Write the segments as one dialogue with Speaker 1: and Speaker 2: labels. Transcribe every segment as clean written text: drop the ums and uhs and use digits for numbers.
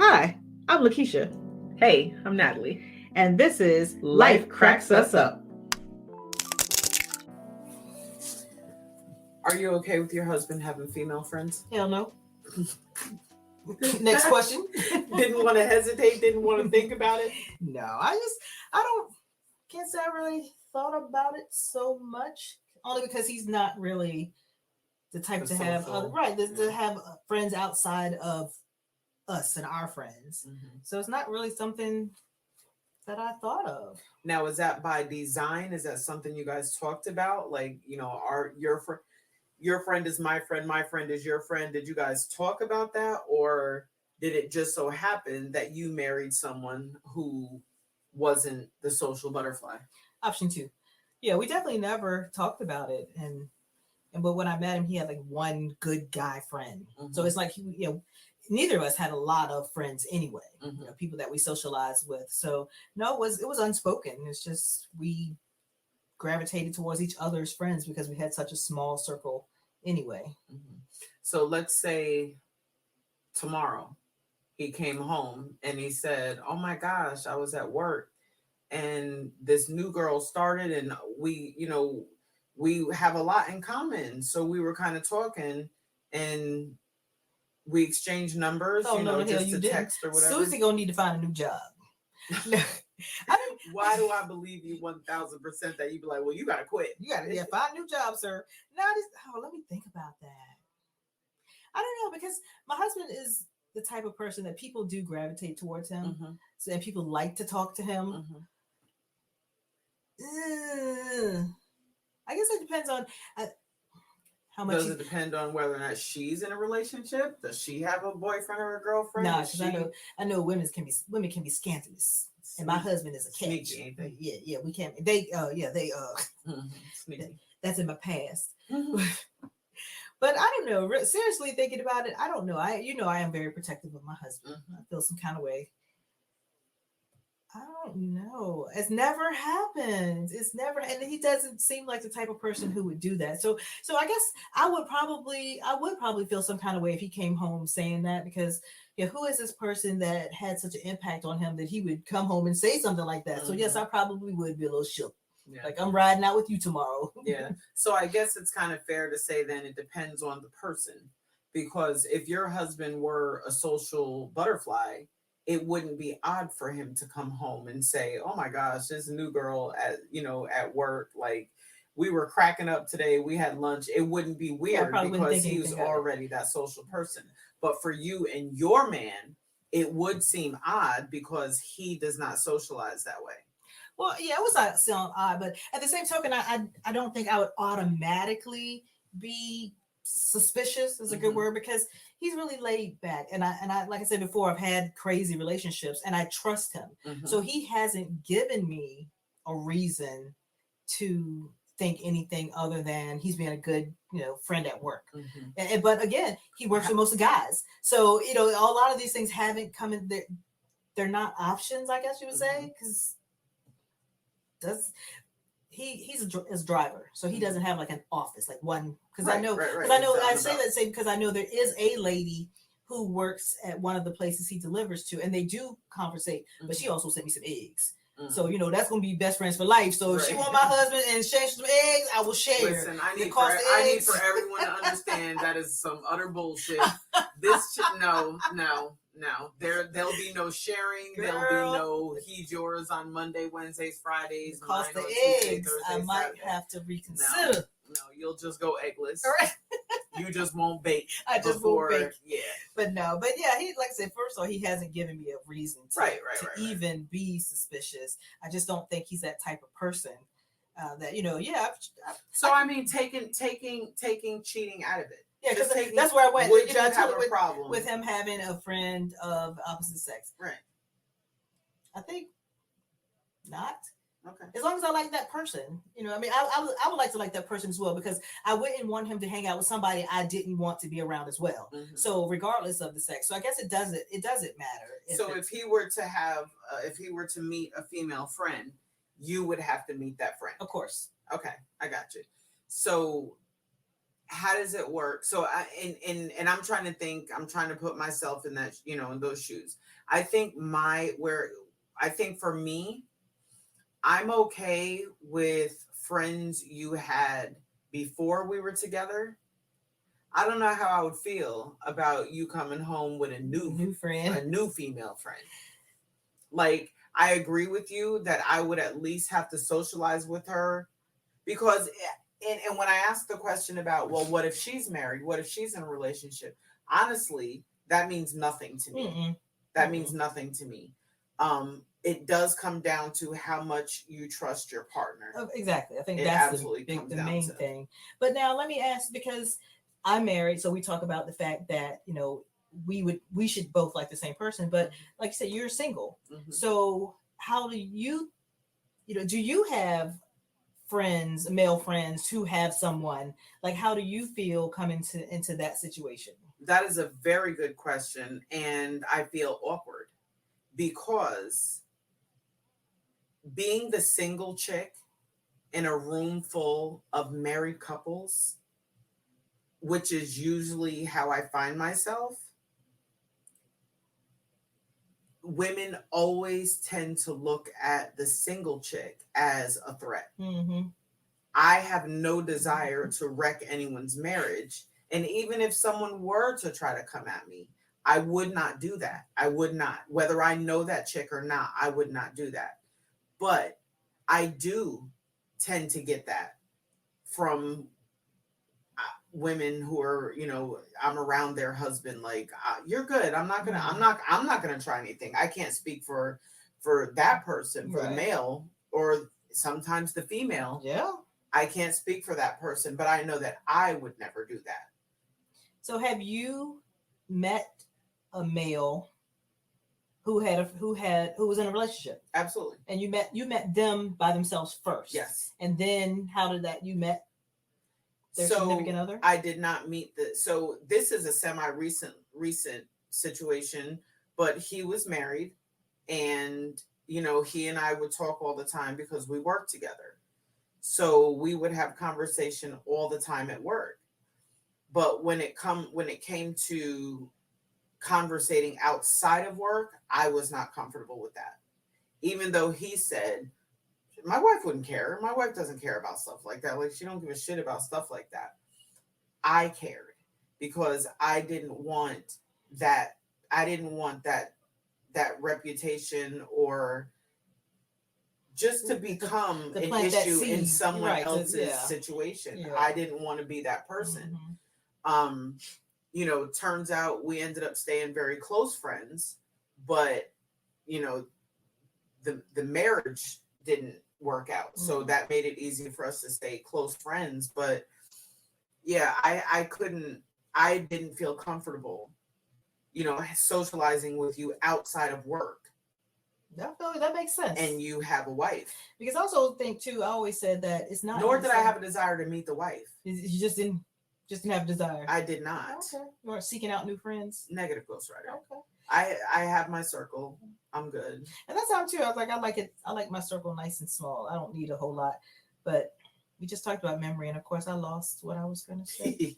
Speaker 1: Hi, I'm LaKeshia,
Speaker 2: Hey, I'm Natalie.
Speaker 1: and this is Life Cracks Us Up.
Speaker 2: Are you okay with your husband having female friends?
Speaker 1: Hell no. Next question.
Speaker 2: Didn't want to hesitate, didn't want to think about it.
Speaker 1: No, can't say I really thought about it so much. Only because he's not really the type to have, to have friends outside of us and our friends. Mm-hmm. So it's not really something that I thought of.
Speaker 2: Now, is that by design? Is that something you guys talked about? Like, your friend is my friend is your friend. Did you guys talk about that? Or did it just so happen that you married someone who wasn't the social butterfly?
Speaker 1: Option 2. Yeah, we definitely never talked about it. But when I met him, he had like one good guy friend. Mm-hmm. So it's like, neither of us had a lot of friends anyway, mm-hmm. People that we socialized with. So no, it was unspoken. It's just we gravitated towards each other's friends because we had such a small circle anyway.
Speaker 2: Mm-hmm. So let's say tomorrow he came home and he said, "Oh my gosh, I was at work and this new girl started and we have a lot in common. So we were kind of talking and we exchanged numbers, just to text or whatever."
Speaker 1: Susie gonna need to find a new job.
Speaker 2: Why do I believe you 1000% that you'd be like, well, you gotta quit?
Speaker 1: You gotta find a new job, sir. Let me think about that. I don't know, because my husband is the type of person that people do gravitate towards him. Mm-hmm. So and people like to talk to him. Mm-hmm. I guess it depends on how much.
Speaker 2: Does it depend on whether or not she's in a relationship? Does she have a boyfriend or a girlfriend?
Speaker 1: No, because I know women can be scandalous, and my husband is a catch.
Speaker 2: Sneaky, ain't they?
Speaker 1: Yeah, we can't. Sneaky. That's in my past. Mm-hmm. But I don't know. Seriously, thinking about it, I don't know. I am very protective of my husband. Mm-hmm. I feel some kind of way. I don't know. It's never happened. And he doesn't seem like the type of person who would do that. So I guess I would probably feel some kind of way if he came home saying that, because who is this person that had such an impact on him that he would come home and say something like that? Mm-hmm. So yes, I probably would be a little shook. Yeah. Like, I'm riding out with you tomorrow.
Speaker 2: Yeah. So I guess it's kind of fair to say then it depends on the person, because if your husband were a social butterfly, it wouldn't be odd for him to come home and say, "Oh my gosh, this new girl at work, like we were cracking up today. We had lunch." It wouldn't be weird because he was already that social person. But for you and your man, it would seem odd because he does not socialize that way.
Speaker 1: Well, yeah, it was sound odd, but at the same token, I don't think I would automatically be suspicious is a good word, because he's really laid back, and I like I said before, I've had crazy relationships and I trust him. Mm-hmm. So he hasn't given me a reason to think anything other than he's been a good friend at work. Mm-hmm. But again, he works with most of the guys, so a lot of these things haven't come in. They're not options, I guess you would say, because he's a driver, so he doesn't have like an office, like one. Because I know because I know there is a lady who works at one of the places he delivers to, and they do conversate. Mm-hmm. But she also sent me some eggs, so that's gonna be best friends for life. So if she want my husband and share some eggs, I will share.
Speaker 2: Listen, I need for everyone to understand that is some utter bullshit. No, there'll be no sharing. Girl. There'll be no he's yours on Monday, Wednesdays, Fridays.
Speaker 1: Cost the eggs, Thursday, I might Saturday. Have to reconsider.
Speaker 2: No, you'll just go eggless. All right. You just won't bake.
Speaker 1: I just won't bake. Yeah. But yeah, he, like I said, first of all, he hasn't given me a reason to even be suspicious. I just don't think he's that type of person.
Speaker 2: So I mean, taking cheating out of it.
Speaker 1: Yeah, because that's where I went.
Speaker 2: Would you have a problem
Speaker 1: with him having a friend of opposite sex?
Speaker 2: Right.
Speaker 1: I think not.
Speaker 2: Okay.
Speaker 1: As long as I like that person, I would like to like that person as well, because I wouldn't want him to hang out with somebody I didn't want to be around as well. Mm-hmm. So regardless of the sex, so I guess it doesn't matter.
Speaker 2: So if he were to meet a female friend, you would have to meet that friend.
Speaker 1: Of course.
Speaker 2: Okay, I got you. So how does it work? So and I'm trying to think, I'm trying to put myself in that, in those shoes. I think for me, I'm okay with friends you had before we were together. I don't know how I would feel about you coming home with a new
Speaker 1: friend,
Speaker 2: a new female friend. Like, I agree with you that I would at least have to socialize with her, because and when I ask the question about, well, what if she's married? What if she's in a relationship? Honestly, that means nothing to me.
Speaker 1: Mm-mm.
Speaker 2: That means nothing to me. It does come down to how much you trust your partner.
Speaker 1: Exactly. I think
Speaker 2: it
Speaker 1: that's the main thing. But now let me ask, because I'm married, so we talk about the fact that, we should both like the same person, but like you said, you're single. Mm-hmm. So how do you have friends, male friends who have someone? Like, how do you feel coming into that situation?
Speaker 2: That is a very good question, and I feel awkward because being the single chick in a room full of married couples, which is usually how I find myself, women always tend to look at the single chick as a threat. Mm-hmm. I have no desire to wreck anyone's marriage. And even if someone were to try to come at me, I would not do that. I would not. Whether I know that chick or not, I would not do that. But I do tend to get that from women who are, I'm around their husband, like, you're good. I'm not gonna try anything. I can't speak for that person, for the male, or sometimes the female. Yeah. I can't speak for that person, but I know that I would never do that.
Speaker 1: So have you met a male who was in a relationship?
Speaker 2: Absolutely.
Speaker 1: And you met them by themselves first?
Speaker 2: Yes.
Speaker 1: And then how did that, you met their significant other?
Speaker 2: I did not meet so this is a semi-recent situation, but he was married, and he and I would talk all the time because we worked together. So we would have conversation all the time at work. But when it came to conversating outside of work, I was not comfortable with that. Even though he said, my wife wouldn't care. My wife doesn't care about stuff like that. Like, she don't give a shit about stuff like that. I cared because I didn't want that. I didn't want that reputation, or just to become an issue in someone else's situation. Yeah. I didn't want to be that person. Mm-hmm. Turns out we ended up staying very close friends, but the marriage didn't work out. Mm-hmm. So that made it easy for us to stay close friends. But yeah, I didn't feel comfortable, socializing with you outside of work.
Speaker 1: That makes sense.
Speaker 2: And you have a wife.
Speaker 1: Because I also think too, I always said that it's not.
Speaker 2: Nor did I have a desire to meet the wife.
Speaker 1: You just didn't have a desire.
Speaker 2: I did not.
Speaker 1: Okay. You weren't seeking out new friends.
Speaker 2: Negative, ghostwriter. Okay. I have my circle. I'm good.
Speaker 1: And that's how I'm too. I was like, I like it. I like my circle nice and small. I don't need a whole lot. But we just talked about memory, and of course, I lost what I was going to say.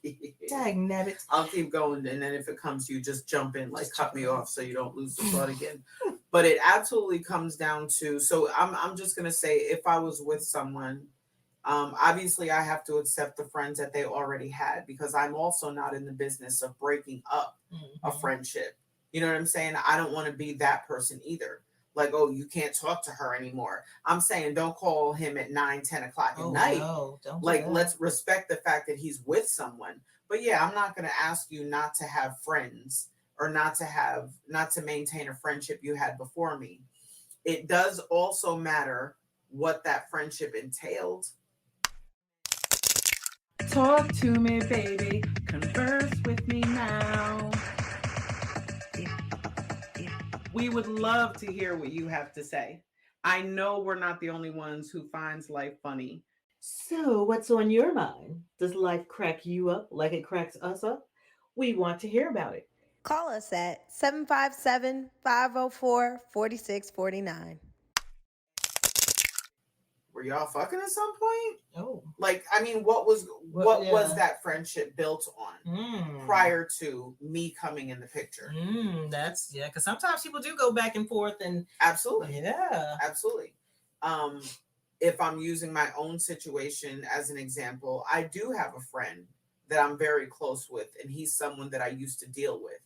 Speaker 1: Dang nabbit.
Speaker 2: I'll keep going, and then if it comes to you, just jump in, like, cut me off so you don't lose the thought again. But it absolutely comes down to, so I'm just going to say, if I was with someone, obviously I have to accept the friends that they already had, because I'm also not in the business of breaking up a friendship. You know what I'm saying? I don't want to be that person either. Like, oh, you can't talk to her anymore. I'm saying, don't call him at 9-10 o'clock at night. No, don't. Like, let's respect the fact that he's with someone. But yeah, I'm not going to ask you not to have friends, or not to maintain a friendship you had before me. It does also matter what that friendship entailed. Talk to me, baby. Converse with me now. We would love to hear what you have to say. I know we're not the only ones who finds life funny.
Speaker 1: So what's on your mind? Does life crack you up like it cracks us up? We want to hear about it.
Speaker 3: Call us at 757-504-4649.
Speaker 2: were y'all fucking at some point?
Speaker 1: Oh,
Speaker 2: Like, I mean, what was that friendship built on prior to me coming in the picture?
Speaker 1: That's because sometimes people do go back and forth, and
Speaker 2: absolutely,
Speaker 1: absolutely.
Speaker 2: If I'm using my own situation as an example, I do have a friend that I'm very close with, and he's someone that I used to deal with.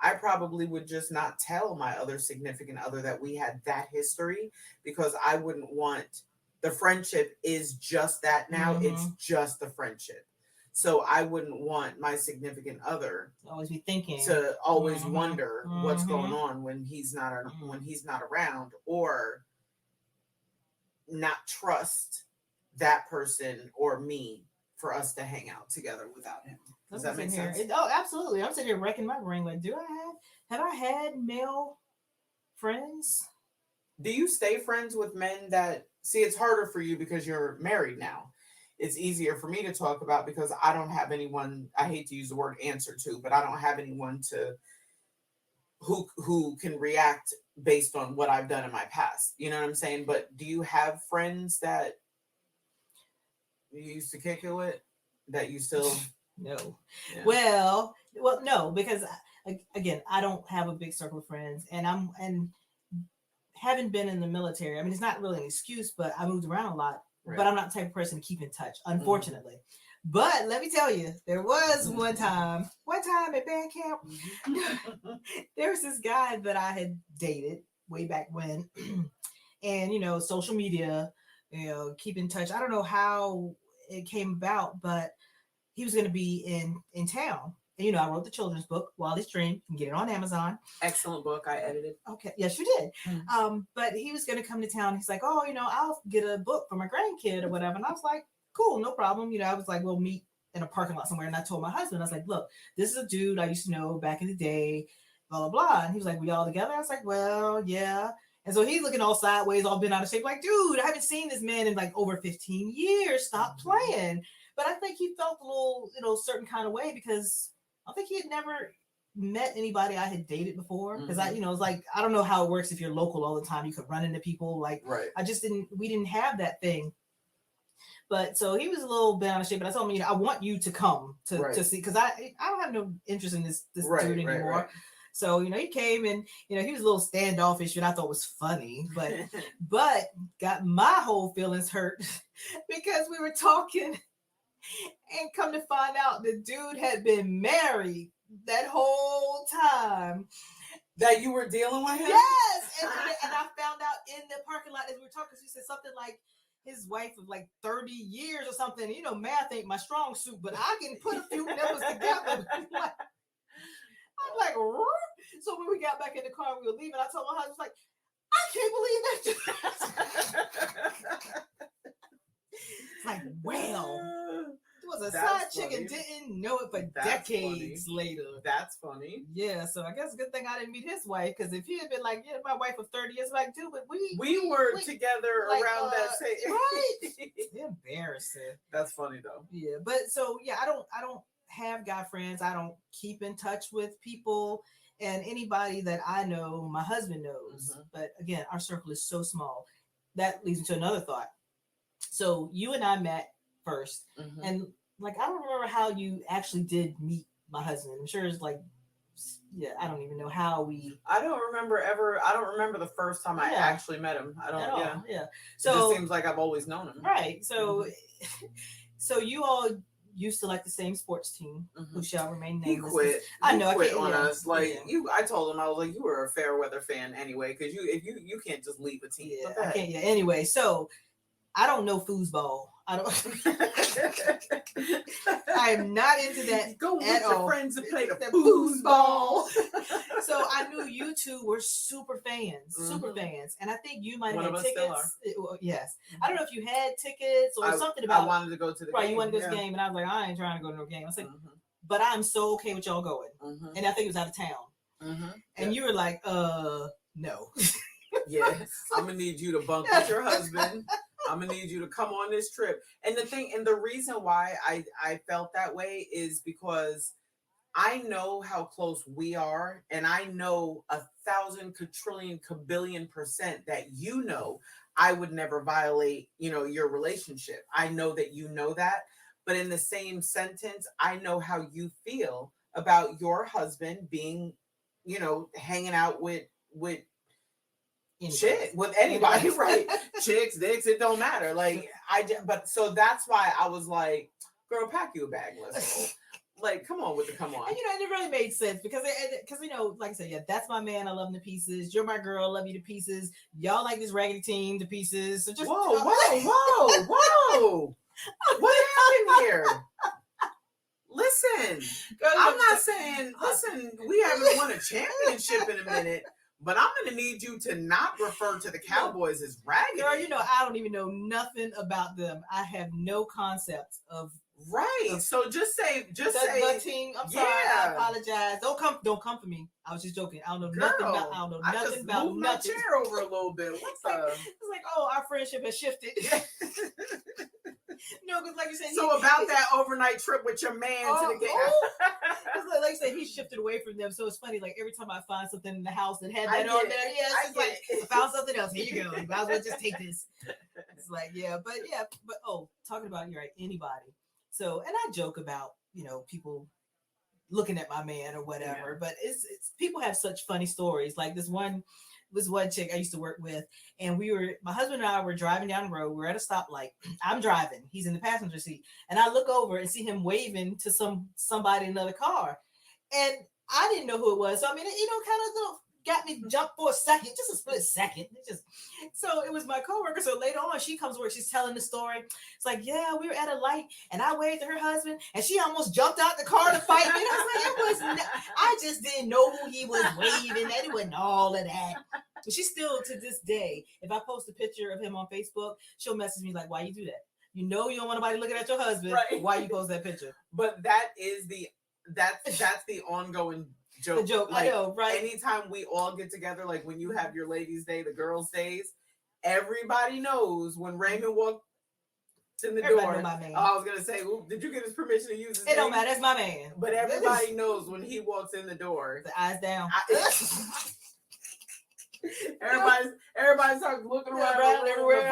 Speaker 2: I probably would just not tell my other significant other that we had that history, because I wouldn't want, the friendship is just that now. It's just the friendship. So I wouldn't want my significant other
Speaker 1: always be thinking,
Speaker 2: to always wonder what's going on when he's not around, or not trust that person or me for us to hang out together without him. Does that make sense?
Speaker 1: Absolutely. I'm sitting here wrecking my brain. Like, have I had male friends?
Speaker 2: Do you stay friends with men that, see, it's harder for you because you're married now. It's easier for me to talk about because I don't have anyone, I hate to use the word answer to, but I don't have anyone who can react based on what I've done in my past. You know what I'm saying? But do you have friends that you used to kick it with that you still...
Speaker 1: No. Yeah. Well, no, because again, I don't have a big circle of friends, and haven't been in the military. I mean, it's not really an excuse, but I moved around a lot. Right. But I'm not the type of person to keep in touch, unfortunately. But let me tell you, there was one time at band camp, there was this guy that I had dated way back when, and social media, keep in touch. I don't know how it came about, but he was going to be in town. And, I wrote the children's book, Wildest Dream. You can get it on Amazon.
Speaker 2: Excellent book. I edited.
Speaker 1: Okay. Yes, you did. But he was going to come to town. He's like, oh, I'll get a book for my grandkid or whatever. And I was like, cool, no problem. I was like, we'll meet in a parking lot somewhere. And I told my husband, I was like, look, this is a dude I used to know back in the day, blah, blah, blah. And he was like, we all together? I was like, well, yeah. And so he's looking all sideways, all bent out of shape, like, dude, I haven't seen this man in like over 15 years. Stop playing. But I think he felt a little, certain kind of way because I think he had never met anybody I had dated before. Because it's like, I don't know how it works if you're local all the time. You could run into people. Like, right. We didn't have that thing. But so he was a little bit out of shape. But I told him, I want you to come to see, because I don't have no interest in this dude anymore. Right. So, he came and, he was a little standoffish, and I thought was funny, but got my whole feelings hurt because we were talking. And come to find out, the dude had been married that whole time.
Speaker 2: That you were dealing with him?
Speaker 1: Yes! And I found out in the parking lot as we were talking, she said something like his wife of like 30 years or something. Math ain't my strong suit, but I can put a few numbers together. I'm like, so when we got back in the car, we were leaving, I told my husband, like, I can't believe that. It's like, well, it was a side chick and didn't know it for decades later.
Speaker 2: That's funny.
Speaker 1: Yeah, so I guess it's a good thing I didn't meet his wife, because if he had been like, yeah, my wife of 30 years, like, dude, but
Speaker 2: we were together like, around that same.
Speaker 1: Right. Embarrassing.
Speaker 2: That's funny though.
Speaker 1: Yeah, but so yeah, I don't have guy friends. I don't keep in touch with people, and anybody that I know, my husband knows. But again, our circle is so small. That leads me to another thought. So you and I met first, and like, I don't remember how you actually did meet my husband. I'm sure it's like, yeah, I don't even know how we.
Speaker 2: I don't remember the first time I actually met him. I don't. Yeah. So it just seems like I've always known him.
Speaker 1: Right. So, so you all used to like the same sports team, who shall remain nameless.
Speaker 2: He quit. I know. He quit on us. Like I told him, I was like, you were a fair weather fan anyway, because you can't just leave a team.
Speaker 1: Yeah, I can't. Yeah. Anyway, so I don't know foosball. I don't. I am not into that.
Speaker 2: Go with your friends and play the foosball.
Speaker 1: So I knew you two were super fans, and I think you might have had tickets. Yes, I don't know if you had tickets or something about.
Speaker 2: I wanted to go to the game.
Speaker 1: Right, you wanted to go to the game, and I was like, I ain't trying to go to no game. I said, but I'm so okay with y'all going, and I think it was out of town, and you were like, no.
Speaker 2: Yes, I'm gonna need you to bunk with your husband. I'm gonna need you to come on this trip. And the reason why I felt that way is because I know how close we are, and I know 1,000 quadrillion kabillion % that I would never violate, your relationship. I know that you know that. But in the same sentence, I know how you feel about your husband being, hanging out with with anybody, right? Chicks, dicks, it don't matter. Like but so that's why I was like, girl, pack you a bag, let's go. Like, come on.
Speaker 1: And it really made sense because like I said, yeah, that's my man. I love him to pieces. You're my girl. I love you to pieces. Y'all like this raggedy team to pieces. So just
Speaker 2: whoa. What happened here? Listen, I'm not saying. Listen, we haven't won a championship in a minute. But I'm going to need you to not refer to the Cowboys as raggedy.
Speaker 1: Girl, I don't even know nothing about them. I have no concept of.
Speaker 2: Right. So just say
Speaker 1: the team. I'm sorry. I apologize. Don't come for me. I was just joking. I don't know nothing about. I don't know nothing about
Speaker 2: nothing. My chair over a little bit. What's up?
Speaker 1: It's like, oh, our friendship has shifted. No, because like you said.
Speaker 2: So about that overnight trip with your man to the game.
Speaker 1: Like you said, he shifted away from them. So it's funny. Like every time I find something in the house that had that on there, I found something else. Here you go. You might as well just take this. It's like, but talking about anybody. So, and I joke about, people looking at my man or whatever, but it's people have such funny stories. Like this one chick I used to work with, and my husband and I were driving down the road. We're at a stoplight. I'm driving. He's in the passenger seat. And I look over and see him waving to somebody in another car. And I didn't know who it was. So, I mean, kind of got me jump for a second, just a split second. So it was my coworker. So later on, she comes to work. She's telling the story. It's like, yeah, we were at a light, and I waved to her husband, and she almost jumped out the car to fight me. And I was like, I just didn't know who he was waving at. It wasn't all of that. But she still, to this day, if I post a picture of him on Facebook, she'll message me like, "Why you do that? You know you don't want nobody looking at your husband. Right. Why you post that picture?"
Speaker 2: But that's the ongoing joke.
Speaker 1: The joke,
Speaker 2: like,
Speaker 1: I know, right?
Speaker 2: Anytime we all get together, like when you have your ladies' day, the girls' days, everybody knows when Raymond walked in the door.
Speaker 1: My man.
Speaker 2: I was gonna say, did you get his permission to use his name?
Speaker 1: It don't matter. That's my man.
Speaker 2: But everybody knows when he walks in the door.
Speaker 1: The eyes down.
Speaker 2: Everybody starts looking around everywhere.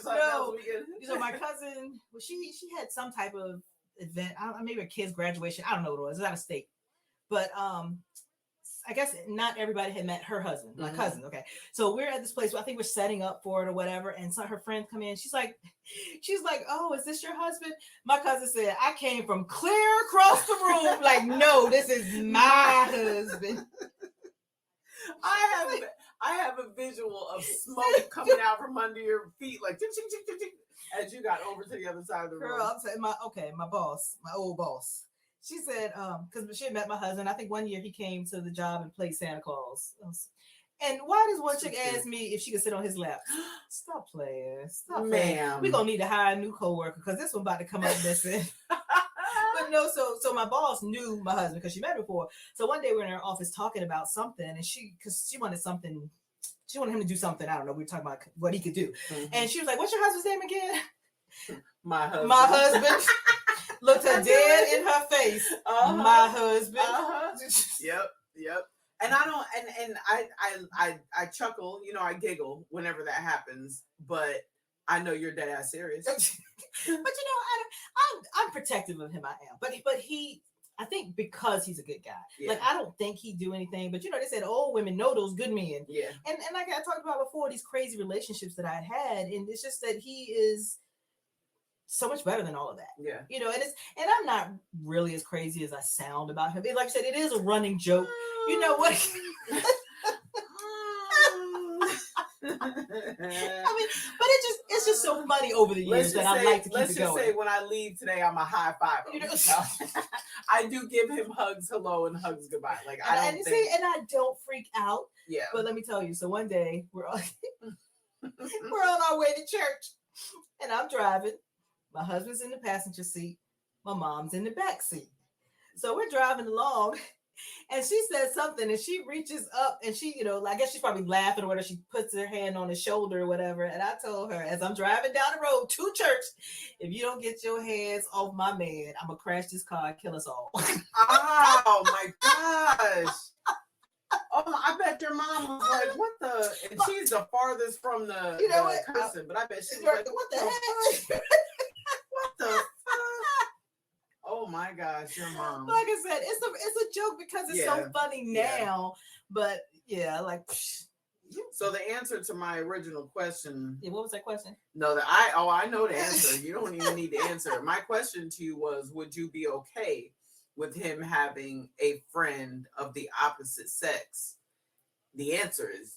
Speaker 1: So my cousin, she had some type of event, maybe a kid's graduation. I don't know what it was. It was out of state. But I guess not everybody had met her husband, my cousin. Okay. So we're at this place. I think we're setting up for it or whatever. And so her friends come in. She's like, "Oh, is this your husband?" My cousin said, "I came from clear across the room." Like, "No, this is my husband."
Speaker 2: I have a visual of smoke coming out from under your feet, like tick, tick, tick, tick, tick, as you got over to the other side of the room.
Speaker 1: Girl, I'm saying my old boss. She said, because she had met my husband. I think one year he came to the job and played Santa Claus. And why does one chick ask me if she could sit on his lap? Stop playing.
Speaker 2: Ma'am.
Speaker 1: We're going to need to hire a new coworker because this one about to come up missing. But no, so my boss knew my husband because she met before. So one day we were in her office talking about something, and because she wanted him to do something. I don't know. We were talking about what he could do. Mm-hmm. And she was like, "What's your husband's name again?"
Speaker 2: My husband.
Speaker 1: My husband. Looked her dead in her face. My husband.
Speaker 2: Yep. And I don't, and I chuckle, I giggle whenever that happens, but I know you're dead ass serious.
Speaker 1: But I'm protective of him. I am, but he, I think because he's a good guy. Yeah. Like I don't think he'd do anything. But they said old women know those good men.
Speaker 2: Yeah.
Speaker 1: And like I talked about before, these crazy relationships that I'd had, and it's just that he is so much better than all of that.
Speaker 2: Yeah.
Speaker 1: And I'm not really as crazy as I sound about him. Like I said, it is a running joke. You know what? I mean, but it's just so funny over the years that I like to keep it going. Let's just say
Speaker 2: when I leave today, I'm a high five. I do give him hugs, hello, and hugs goodbye. Like and
Speaker 1: I don't freak out.
Speaker 2: Yeah.
Speaker 1: But let me tell you. So one day we're on our way to church, and I'm driving. My husband's in the passenger seat. My mom's in the back seat. So we're driving along. And she said something, and she reaches up, and she, I guess she's probably laughing or whatever. She puts her hand on his shoulder or whatever. And I told her, as I'm driving down the road to church, if you don't get your hands off my man, I'm going to crash this car and kill us all.
Speaker 2: Oh, my gosh. Oh, I bet bet your mom was like, what the? And she's the farthest from the, person, but I bet she was like, what the heck? What the fuck? Oh my gosh, your mom.
Speaker 1: Like I said, it's a joke because it's so funny now. But yeah, like.
Speaker 2: So the answer to my original question.
Speaker 1: Yeah, what was that question?
Speaker 2: No, I know the answer. You don't even need to answer it. My question to you was, would you be okay with him having a friend of the opposite sex? The answer is,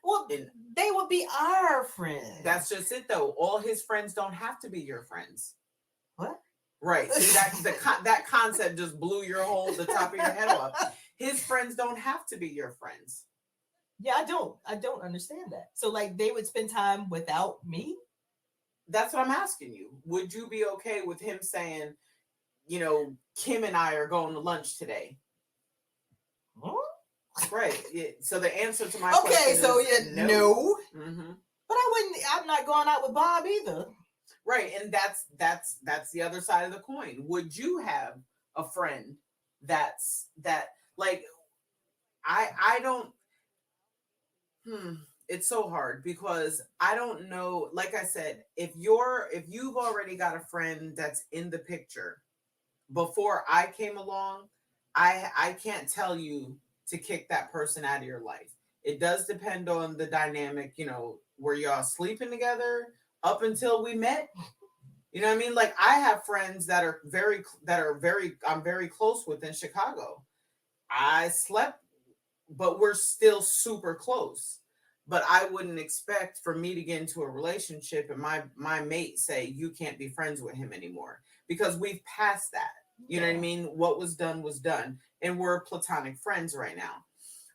Speaker 1: well, they would be our friends.
Speaker 2: That's just it, though. All his friends don't have to be your friends.
Speaker 1: What?
Speaker 2: Right. See, that concept just blew the top of your head off. His friends don't have to be your friends.
Speaker 1: Yeah, I don't understand that. So like they would spend time without me?
Speaker 2: That's what I'm asking you. Would you be okay with him saying, Kim and I are going to lunch today?
Speaker 1: Huh?
Speaker 2: Right. Yeah. So the answer to my question
Speaker 1: so
Speaker 2: is
Speaker 1: no.
Speaker 2: Mm-hmm.
Speaker 1: But I'm not going out with Bob either.
Speaker 2: Right. And that's the other side of the coin. Would you have a friend that like I don't it's so hard because I don't know. Like I said, if you've already got a friend that's in the picture before I came along, I can't tell you to kick that person out of your life. It does depend on the dynamic, were y'all sleeping together up until we met? You know what I mean? Like I have friends that I'm very close with in Chicago. I slept, but we're still super close. But I wouldn't expect for me to get into a relationship and my mate say, you can't be friends with him anymore, because we've passed that. You know what I mean? What was done was done. And we're platonic friends right now.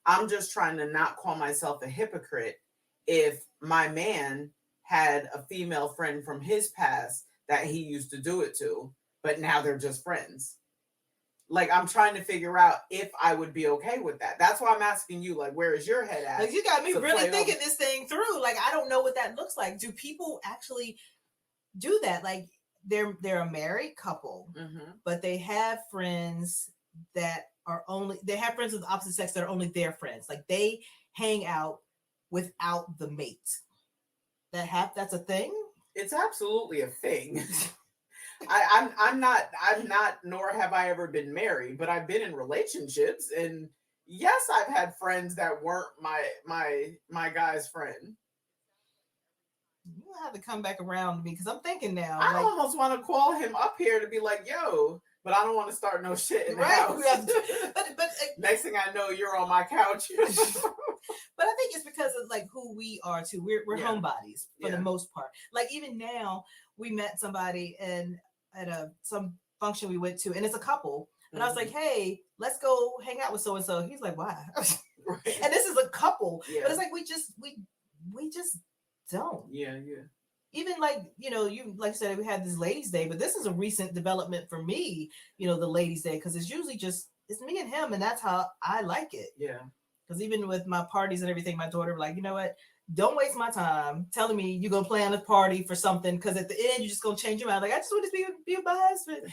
Speaker 2: I'm just trying to not call myself a hypocrite if my man had a female friend from his past that he used to do it to, but now they're just friends. Like, I'm trying to figure out if I would be okay with that. That's why I'm asking you, like, where is your head at?
Speaker 1: Like, you got me really thinking this thing through. Like, I don't know what that looks like. Do people actually do that? Like, they're a married couple, but they have friends that they have friends of the opposite sex that are only their friends. Like, they hang out without the mate. That's a thing?
Speaker 2: It's absolutely a thing. I'm not, nor have I ever been married, but I've been in relationships, and yes, I've had friends that weren't my guy's friend.
Speaker 1: You have to come back around to me, because I'm thinking now.
Speaker 2: I almost want to call him up here to be like, yo, but I don't want to start no shit in the house.
Speaker 1: But
Speaker 2: next thing I know, you're on my couch.
Speaker 1: But I think it's because of like who we are too. We're homebodies for the most part. Like even now, we met somebody at some function we went to, and it's a couple. And I was like, hey, let's go hang out with so and so. He's like, why? Right. And this is a couple, but it's like we just don't.
Speaker 2: Yeah.
Speaker 1: Even like, you like I said, we had this ladies' day, but this is a recent development for me, the ladies' day, because it's usually it's me and him, and that's how I like it.
Speaker 2: Yeah.
Speaker 1: Because even with my parties and everything, my daughter was like, you know what? Don't waste my time telling me you're going to plan a party for something, because at the end, you're just going to change your mind. Like, I just want to be my husband.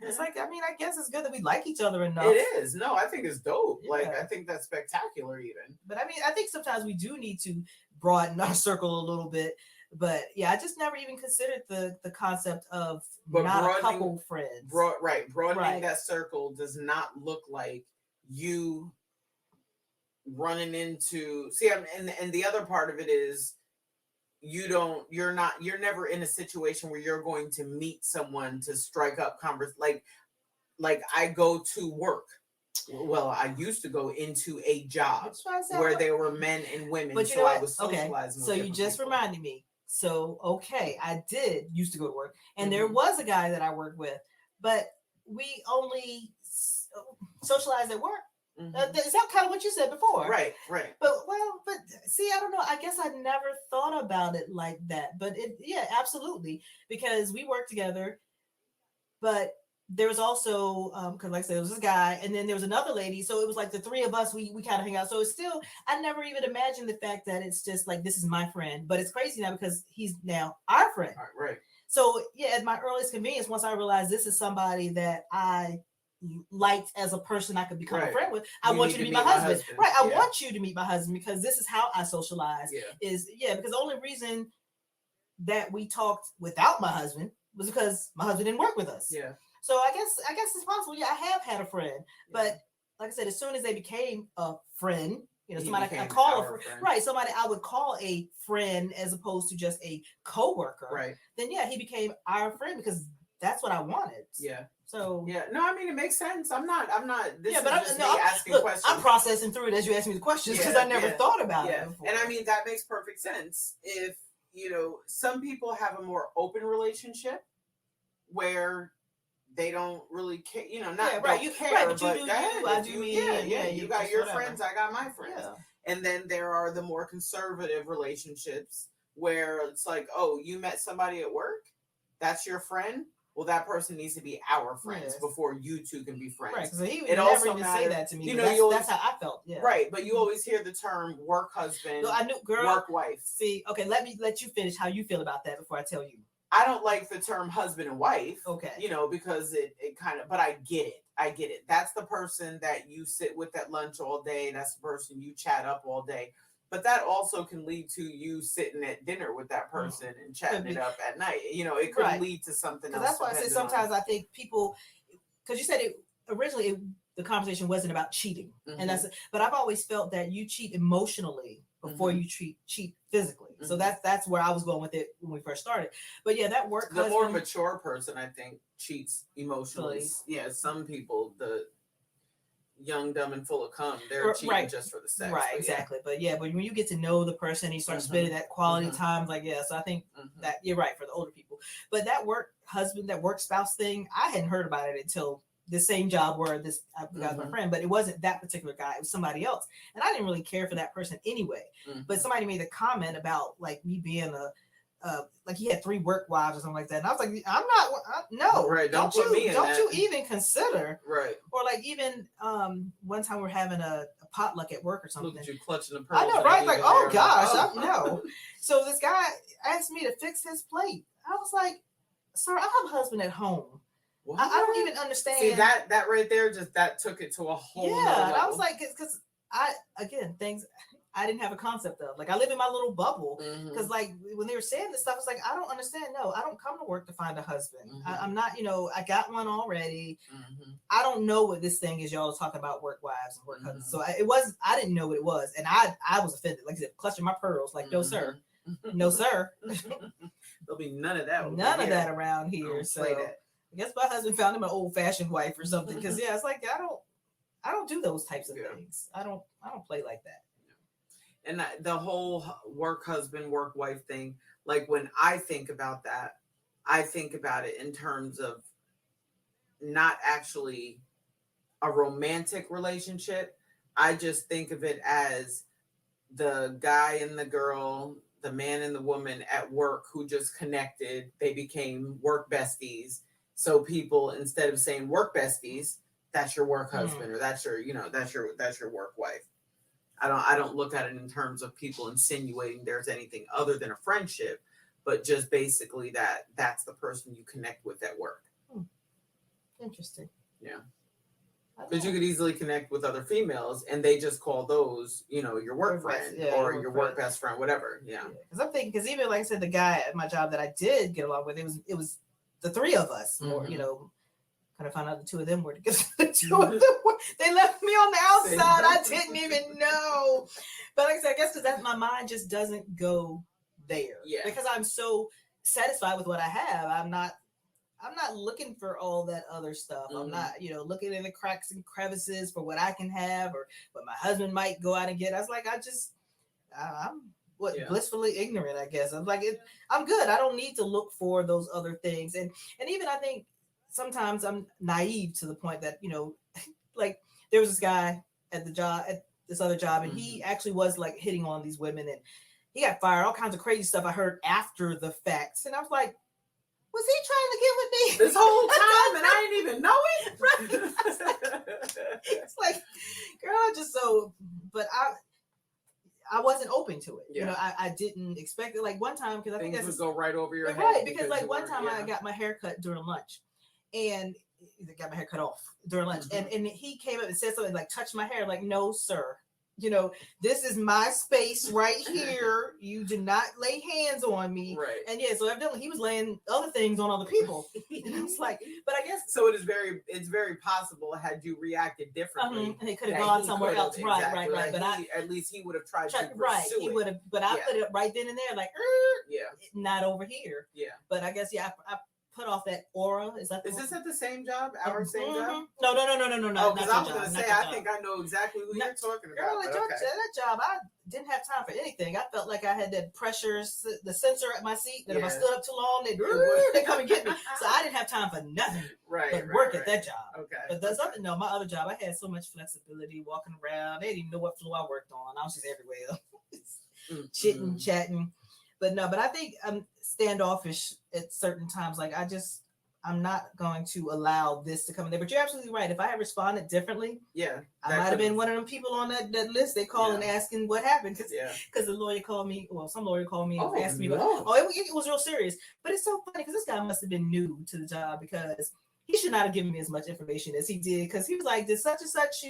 Speaker 1: It's like, I mean, I guess it's good that we like each other enough.
Speaker 2: It is. No, I think it's dope. Yeah. Like, I think that's spectacular even.
Speaker 1: But I mean, I think sometimes we do need to broaden our circle a little bit. But yeah, I just never even considered the concept of not a couple friends.
Speaker 2: Broadening that circle does not look like you running into and the other part of it is you're never in a situation where you're going to meet someone to strike up like I go to work. Well, I used to go into a job where there were men and women, but so I was socializing.
Speaker 1: So you just reminded me. So, okay, I did used to go to work, and there was a guy that I worked with, but we only socialized at work. Is that kind of what you said before?
Speaker 2: Right.
Speaker 1: But see, I don't know. I guess I never thought about it like that. But absolutely, because we worked together, but there was also because like I said, there was this guy, and then there was another lady. So it was like the three of us. We kind of hang out. So it's still, I never even imagined the fact that it's just like, this is my friend. But it's crazy now because he's now our friend.
Speaker 2: Right.
Speaker 1: So at my earliest convenience, once I realized this is somebody that I liked as a person I could become a
Speaker 2: Right.
Speaker 1: friend with. I
Speaker 2: You
Speaker 1: want
Speaker 2: need
Speaker 1: you to
Speaker 2: to
Speaker 1: meet my
Speaker 2: meet my
Speaker 1: husband.
Speaker 2: husband.
Speaker 1: Right. I
Speaker 2: Yeah.
Speaker 1: want you to meet my husband because this is how I socialize.
Speaker 2: Yeah.
Speaker 1: Because the only reason that we talked without my husband was because my husband didn't work with us.
Speaker 2: Yeah.
Speaker 1: So I guess it's possible. Yeah, I have had a friend,
Speaker 2: Yeah.
Speaker 1: but like I said, as soon as they became a friend, you know,
Speaker 2: He
Speaker 1: somebody I
Speaker 2: became
Speaker 1: call
Speaker 2: our
Speaker 1: a
Speaker 2: friend.
Speaker 1: right, somebody I would call a friend as opposed to just a coworker.
Speaker 2: Right.
Speaker 1: Then yeah, he became our friend because that's what I wanted.
Speaker 2: Yeah.
Speaker 1: So
Speaker 2: yeah, no, I mean it makes sense. I'm not. This is
Speaker 1: but
Speaker 2: just me asking questions.
Speaker 1: I'm processing through it as you ask me the questions because I never thought about it before.
Speaker 2: And I mean that makes perfect sense. If some people have a more open relationship where they don't really care. Not don't care, but
Speaker 1: you do
Speaker 2: go ahead.
Speaker 1: you, I do me.
Speaker 2: You got your
Speaker 1: whatever.
Speaker 2: friends, I got my friends.
Speaker 1: Yeah.
Speaker 2: And then there are the more conservative relationships where it's like, oh, you met somebody at work, that's your friend. Well, that person needs to be our friends before you two can be friends.
Speaker 1: Right, because he would never even say that to me. That's how I felt. Yeah.
Speaker 2: Right, but you always hear the term work husband, work wife.
Speaker 1: See, okay, let you finish how you feel about that before I tell you.
Speaker 2: I don't like the term husband and wife.
Speaker 1: Okay.
Speaker 2: Because it kind of, but I get it. That's the person that you sit with at lunch all day. That's the person you chat up all day. But that also can lead to you sitting at dinner with that person and chatting it up at night. It could lead to something else.
Speaker 1: That's why I say sometimes I think people, because you said originally the conversation wasn't about cheating, and but I've always felt that you cheat emotionally before you cheat physically. So that's where I was going with it when we first started. But yeah, that work.
Speaker 2: The more mature person, I think, cheats emotionally. Yeah, some people, the young, dumb, and full of cum, they're cheating just for the sex.
Speaker 1: Right, exactly. But when you get to know the person, you start spending that quality time. Like, so I think that you're right for the older people. But that work husband, that work spouse thing, I hadn't heard about it until the same job where I got my friend, but it wasn't that particular guy. It was somebody else. And I didn't really care for that person anyway. But somebody made a comment about like me being like he had 3 work wives or something like that. And I was like, I'm not, no.
Speaker 2: Right. Don't
Speaker 1: you even consider.
Speaker 2: Right.
Speaker 1: Or like even one time we're having a potluck at work or something.
Speaker 2: Look at you clutching the pearls.
Speaker 1: I know, right? Like, oh gosh, no. So this guy asked me to fix his plate. I was like, sir, I have a husband at home. I don't even understand.
Speaker 2: See, that right there, just that took it to a whole nother level.
Speaker 1: I was like, because things I didn't have a concept of. Like, I live in my little bubble. Because like when they were saying this stuff, it's like, I don't understand. No, I don't come to work to find a husband. I'm not, I got one already. I don't know what this thing is y'all are talking about, work wives and work husbands. So I didn't know what it was. And I was offended. Like I said, clutching my pearls. Like, no, sir. No, sir.
Speaker 2: There'll be none of that.
Speaker 1: None of that around here. So I guess my husband found him an old-fashioned wife or something. Because it's like I don't do those types of things. I don't play like that.
Speaker 2: And the whole work husband, work wife thing, like when I think about that, I think about it in terms of not actually a romantic relationship. I just think of it as the guy and the girl, the man and the woman at work who just connected. They became work besties. So people, instead of saying work besties, that's your work husband or that's your work wife. I don't look at it in terms of people insinuating there's anything other than a friendship, but just basically that's the person you connect with at work.
Speaker 1: Interesting.
Speaker 2: Yeah. Because you could easily connect with other females and they just call those, your work friend or your work best friend, whatever. Yeah.
Speaker 1: Because I'm thinking, because even like I said, the guy at my job that I did get along with, it was the 3 of us, or kind of found out the 2 of them were together. They left me on the outside. I didn't even know. But like I said, I guess because my mind just doesn't go there. Yeah. Because I'm so satisfied with what I have. I'm not looking for all that other stuff. I'm not, looking in the cracks and crevices for what I can have or what my husband might go out and get. I was like, I'm blissfully ignorant, I guess. I'm like, I'm good. I don't need to look for those other things. And even I think sometimes I'm naive to the point that, like there was this guy at this other job, and he actually was like hitting on these women, and he got fired, all kinds of crazy stuff I heard after the facts. And I was like, was he trying to get with me
Speaker 2: this whole time and I didn't even know it?
Speaker 1: Right. It's like, girl, but I wasn't open to it. Yeah. I didn't expect it. Like one time, because I think
Speaker 2: things would go right over your head.
Speaker 1: Right, because like one time I got my hair cut during lunch, and got my hair cut off during lunch, and he came up and said something like, touch my hair. Like, no, sir. This is my space right here. You do not lay hands on me.
Speaker 2: Right.
Speaker 1: And yeah, so evidently he was laying other things on other people. And I was like, but I guess
Speaker 2: so it's very possible had you reacted differently,
Speaker 1: and he could have gone somewhere else.
Speaker 2: Exactly.
Speaker 1: Right. But
Speaker 2: at least he would have tried to pursue
Speaker 1: right. He would have, but I put it right then and there, like, not over here.
Speaker 2: Yeah.
Speaker 1: But I guess I put off that aura. Is
Speaker 2: this at the same job? Our same job?
Speaker 1: No.
Speaker 2: Oh, because I was going to say, I think I know exactly who you're talking about.
Speaker 1: Girl, that job, I didn't have time for anything. I felt like I had that pressure, the sensor at my seat, that if I stood up too long, they come and get me. So I didn't have time for nothing but work at that job.
Speaker 2: Okay.
Speaker 1: But there's something, my other job, I had so much flexibility walking around. They didn't even know what floor I worked on. I was just everywhere. Chitting, chatting. But I think I'm standoffish at certain times. Like I'm not going to allow this to come in there. But you're absolutely right. If I had responded differently, I might have been one of them people on that list. They call and asking what happened because the lawyer called me. Well, some lawyer called me and asked me. It was real serious. But it's so funny because this guy must have been new to the job because he should not have given me as much information as he did. Because he was like, "Did such and such,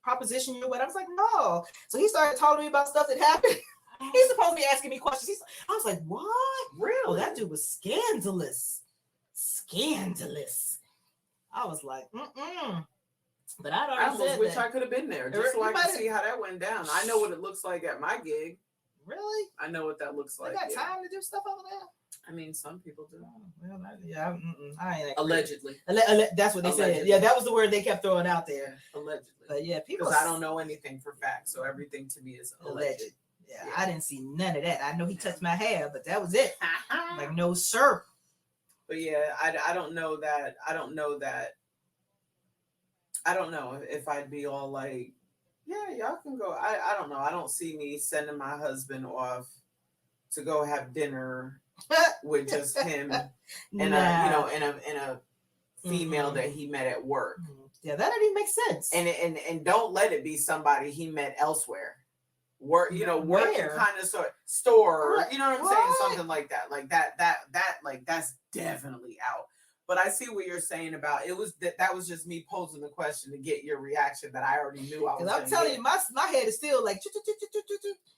Speaker 1: proposition you what?" I was like, "No." So he started talking to me about stuff that happened. He's supposed to be asking me questions. I was like, what?
Speaker 2: Really?
Speaker 1: Oh, that dude was scandalous. Scandalous. I was like, But I'd already
Speaker 2: almost wish I could have been there just so I could see how that went down. I know what it looks like at my gig.
Speaker 1: Really?
Speaker 2: I know what that looks like.
Speaker 1: They got time to do stuff over there?
Speaker 2: I mean, some people do.
Speaker 1: Well, I ain't
Speaker 2: allegedly.
Speaker 1: That's what they said. Yeah, that was the word they kept throwing out there.
Speaker 2: Allegedly.
Speaker 1: But yeah, people.
Speaker 2: Because I don't know anything for fact, so everything to me is alleged.
Speaker 1: Yeah, I didn't see none of that. I know he touched my hair, but that was it. Like, no, sir.
Speaker 2: But yeah, I don't know that. I don't know if I'd be all like, yeah, y'all can go. I don't know. I don't see me sending my husband off to go have dinner with just him and a female that he met at work.
Speaker 1: Yeah, that didn't even make sense.
Speaker 2: And don't let it be somebody he met elsewhere. Work, work kind of store, you know what I'm saying? Something like that. Like that, that's definitely out. But I see what you're saying about it was that was just me posing the question to get your reaction that I already knew I was.
Speaker 1: I'm telling you, my head is still like,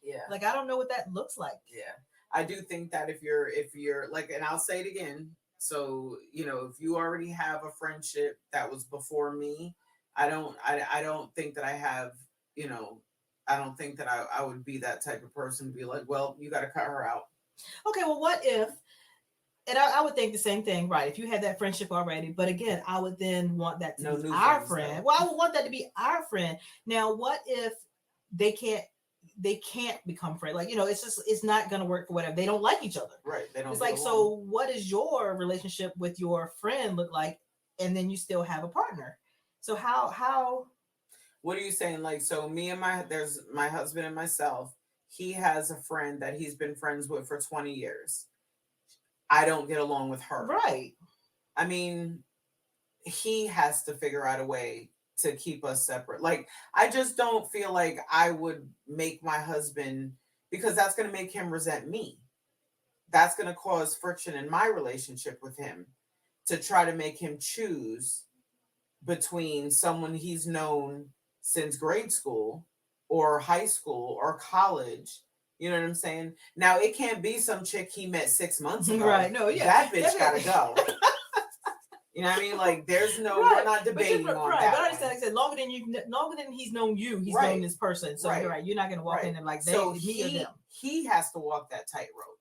Speaker 2: yeah.
Speaker 1: Like I don't know what that looks like.
Speaker 2: Yeah, I do think that if you're like, and I'll say it again. So if you already have a friendship that was before me, I don't think that I have I don't think that I would be that type of person to be like, well, you got to cut her out. Okay, well, what if, and I would think the same thing, right? If you had that friendship already, but again, I would then want that to be our friend. Though. Well, I would want that to be our friend. Now, what if they can't become friends? Like, it's not going to work for whatever. They don't like each other. Right. They don't. It's like, so what does your relationship with your friend look like? And then you still have a partner. So how what are you saying? Like, so me and there's my husband and myself. He has a friend that he's been friends with for 20 years. I don't get along with her. Right. I mean, he has to figure out a way to keep us separate. Like, I just don't feel like I would make my husband, because that's going to make him resent me. That's going to cause friction in my relationship with him to try to make him choose between someone he's known since grade school or high school or college. You know what I'm saying? Now, it can't be some chick he met 6 months ago. Right. No, yeah. That bitch gotta go. You know what I mean? Like, there's no, we're not debating on that. But I understand, like I said, longer than he's known you, he's known this person. So you're right. You're not gonna walk in and like, so he has to walk that tightrope.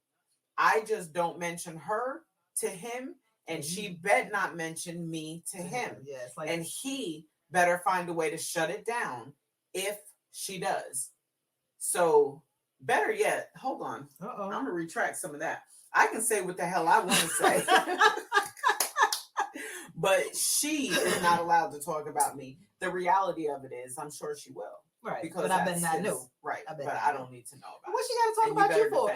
Speaker 2: I just don't mention her to him, and she bet not mention me to him. Yeah, it's like, and he better find a way to shut it down if she does. So better yet, hold on. I'm going to retract some of that. I can say what the hell I want to say. But she is not allowed to talk about me. The reality of it is, I'm sure she will. Right. Because I bet not know. Right. But I don't need to know about it. What she got to talk about you for?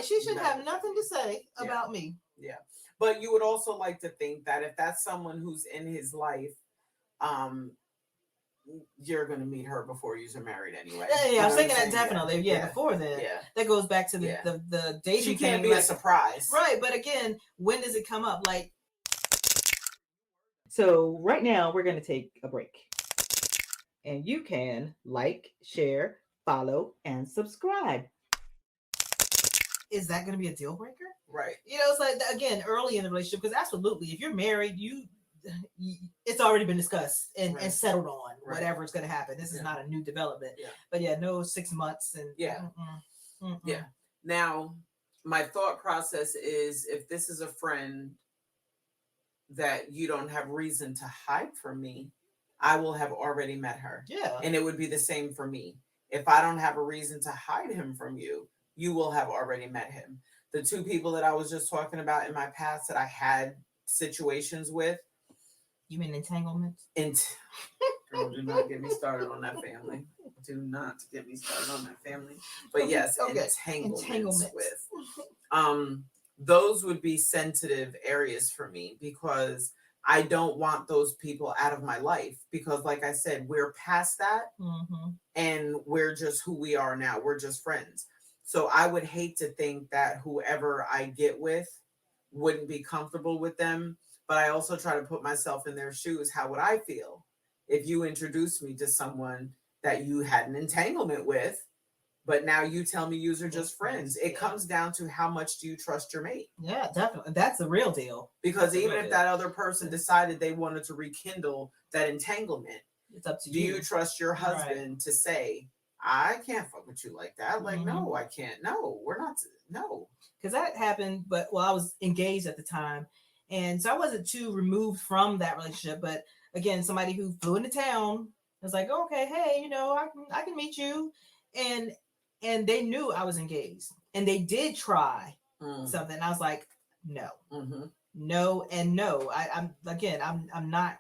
Speaker 2: She should have nothing to say about me. Yeah. But you would also like to think that if that's someone who's in his life, you're going to meet her before you're married anyway. Yeah, I was thinking that definitely. Yeah, before then. Yeah. That goes back to the dating. She can't be a surprise. Right, but again, when does it come up? Like,
Speaker 1: So right now we're going to take a break. And you can like, share, follow, and subscribe. Is that going to be a deal breaker?
Speaker 2: Right.
Speaker 1: It's like, again, early in the relationship, because absolutely, if you're married, it's already been discussed and settled on whatever is going to happen. This is not a new development. But no 6 months and
Speaker 2: yeah. Now, my thought process is, if this is a friend that you don't have reason to hide from me, I will have already met her.
Speaker 1: Yeah.
Speaker 2: And it would be the same for me. If I don't have a reason to hide him from you, you will have already met him. The two people that I was just talking about in my past that I had situations with.
Speaker 1: You mean entanglements?
Speaker 2: Girl, do not get me started on that family. Do not get me started on that family. But yes, entanglements with. Those would be sensitive areas for me, because I don't want those people out of my life, because like I said, we're past that and we're just who we are now. We're just friends. So I would hate to think that whoever I get with wouldn't be comfortable with them. But I also try to put myself in their shoes. How would I feel if you introduced me to someone that you had an entanglement with, but now you tell me you are just friends? It comes down to, how much do you trust your mate?
Speaker 1: Yeah, definitely. That's the real deal.
Speaker 2: Because even if that other person decided they wanted to rekindle that entanglement,
Speaker 1: it's up to you.
Speaker 2: Do you trust your husband to say, I can't fuck with you like that? Like, no, I can't. No, we're not. No. Because
Speaker 1: that happened, but I was engaged at the time. And so I wasn't too removed from that relationship. But again, somebody who flew into town was like, okay, hey, I can meet you. And they knew I was engaged. And they did try something. And I was like, no. No and no. I'm not,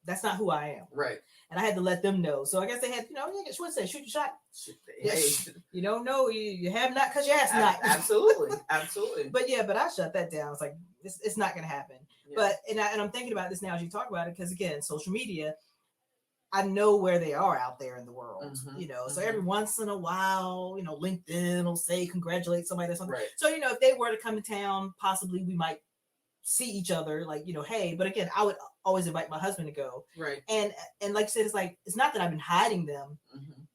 Speaker 1: that's not who I am.
Speaker 2: Right.
Speaker 1: And I had to let them know. So I guess they had, shoot your shot. Hey. You don't know, you have not because you ask not.
Speaker 2: Absolutely. Absolutely.
Speaker 1: But I shut that down. It's like, it's not going to happen. Yeah. But, and I'm thinking about this now as you talk about it, because again, social media, I know where they are out there in the world, so every once in a while, LinkedIn will say, congratulate somebody or something. Right. So, if they were to come to town, possibly we might see each other, like, hey, but again, I would always invite my husband to go.
Speaker 2: Right.
Speaker 1: And like I said, it's like, it's not that I've been hiding them.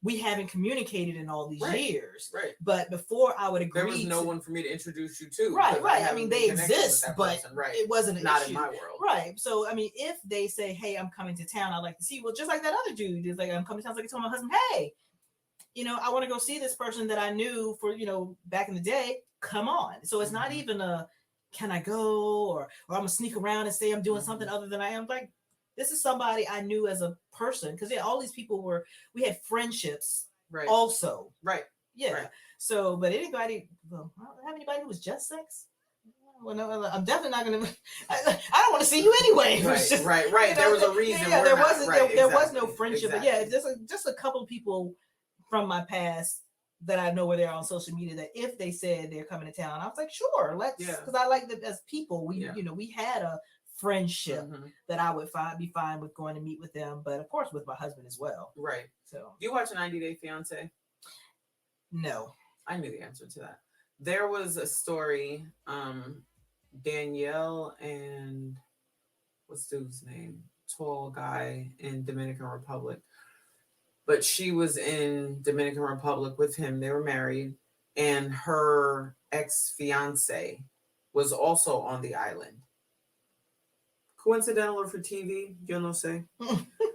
Speaker 1: We haven't communicated in all these years.
Speaker 2: Right.
Speaker 1: But before I would agree,
Speaker 2: there was no one for me to introduce you to.
Speaker 1: Right. I mean, they exist, but it wasn't
Speaker 2: not
Speaker 1: issue.
Speaker 2: In my world.
Speaker 1: Right. So, I mean, if they say, hey, I'm coming to town, I'd like to see you. Well, just like that other dude is like, I'm coming to town. It's like I told my husband, hey, I want to go see this person that I knew for, back in the day. Come on. So it's not even a, can I go? Or I'm going to sneak around and say I'm doing something other than I am. Like, this is somebody I knew as a person. Because all these people we had friendships also.
Speaker 2: Right.
Speaker 1: Yeah. Right. So, but anybody, I don't have anybody who was just sex. Well, no, I'm definitely not going to, I don't want to see you anyway.
Speaker 2: Right. There was a reason.
Speaker 1: Yeah, there was no friendship. Exactly. But just a couple of people from my past that I know where they are on social media, that if they said they're coming to town, I was like, sure, let's, because I like that as people, we had a friendship that I would be fine with going to meet with them, but of course with my husband as well.
Speaker 2: Right.
Speaker 1: So,
Speaker 2: do you watch 90 Day Fiance?
Speaker 1: No.
Speaker 2: I knew the answer to that. There was a story, Danielle and what's dude's name? Tall guy in Dominican Republic. But she was in Dominican Republic with him. They were married, and her ex-fiance was also on the island. Coincidental or for TV, you know say.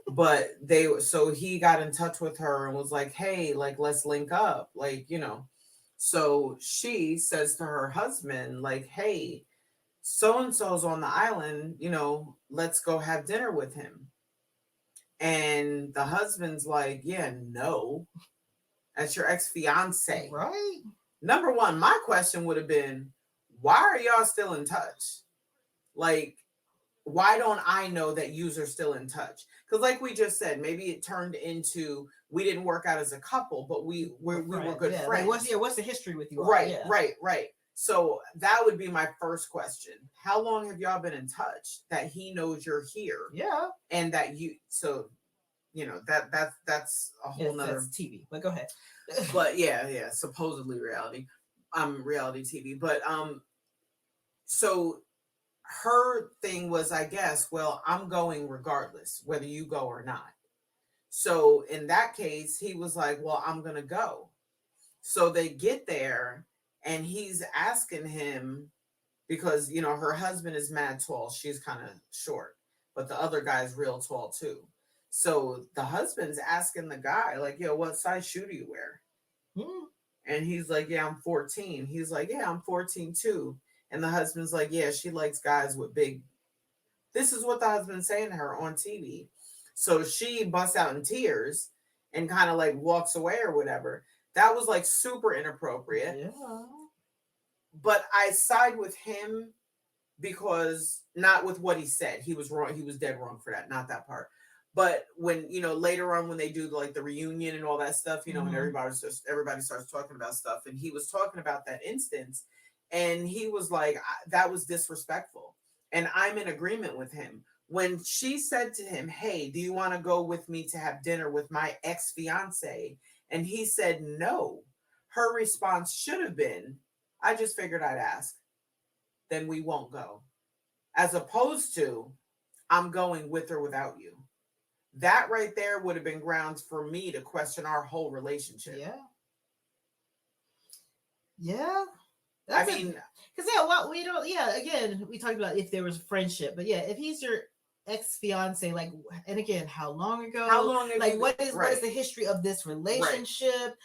Speaker 2: But so he got in touch with her and was like, hey, like, let's link up. Like, So she says to her husband, like, hey, so-and-so's on the island, let's go have dinner with him. And the husband's like, yeah, no, that's your ex-fiance.
Speaker 1: Right.
Speaker 2: Number one, my question would have been, why are y'all still in touch? Like, why don't I know that yous are still in touch? Because like we just said, maybe it turned into, we didn't work out as a couple, but we were good friends.
Speaker 1: Like what's the history with you all?
Speaker 2: Right. So that would be my first question. How long have y'all been in touch that he knows you're here?
Speaker 1: Yeah.
Speaker 2: And that that's a whole nother
Speaker 1: TV. But go ahead.
Speaker 2: But yeah, supposedly reality TV. But so her thing was, I guess, well, I'm going regardless, whether you go or not. So in that case, he was like, well, I'm going to go. So they get there and he's asking him because, you know, her husband is mad tall. She's kind of short, but the other guy's real tall too. So the husband's asking the guy, like, yo, what size shoe do you wear?
Speaker 1: Hmm.
Speaker 2: And he's like, yeah, I'm 14. He's like, yeah, I'm 14 too. And the husband's like, yeah, she likes guys with big. This is what the husband's saying to her on TV. So she busts out in tears and kind of like walks away or whatever. That was like super inappropriate.
Speaker 1: Yeah.
Speaker 2: But I side with him because not with what he said. He was wrong. He was dead wrong for that. Not that part. But when, you know, later on when they do like the reunion and all that stuff, you know, and everybody starts talking about stuff, and he was talking about that instance, and he was like, that was disrespectful. And I'm in agreement with him. When she said to him, hey, do you want to go with me to have dinner with my ex-fiance? And he said no. Her response should have been, I just figured I'd ask. Then we won't go. As opposed to, I'm going with or without you. That right there would have been grounds for me to question our whole relationship.
Speaker 1: Yeah. Yeah.
Speaker 2: I mean,
Speaker 1: because yeah, well, we don't. Yeah, again, we talked about if there was friendship, but yeah, if he's your ex-fiance, like, and again, how long ago?
Speaker 2: how long?
Speaker 1: Like, what is the history of this relationship?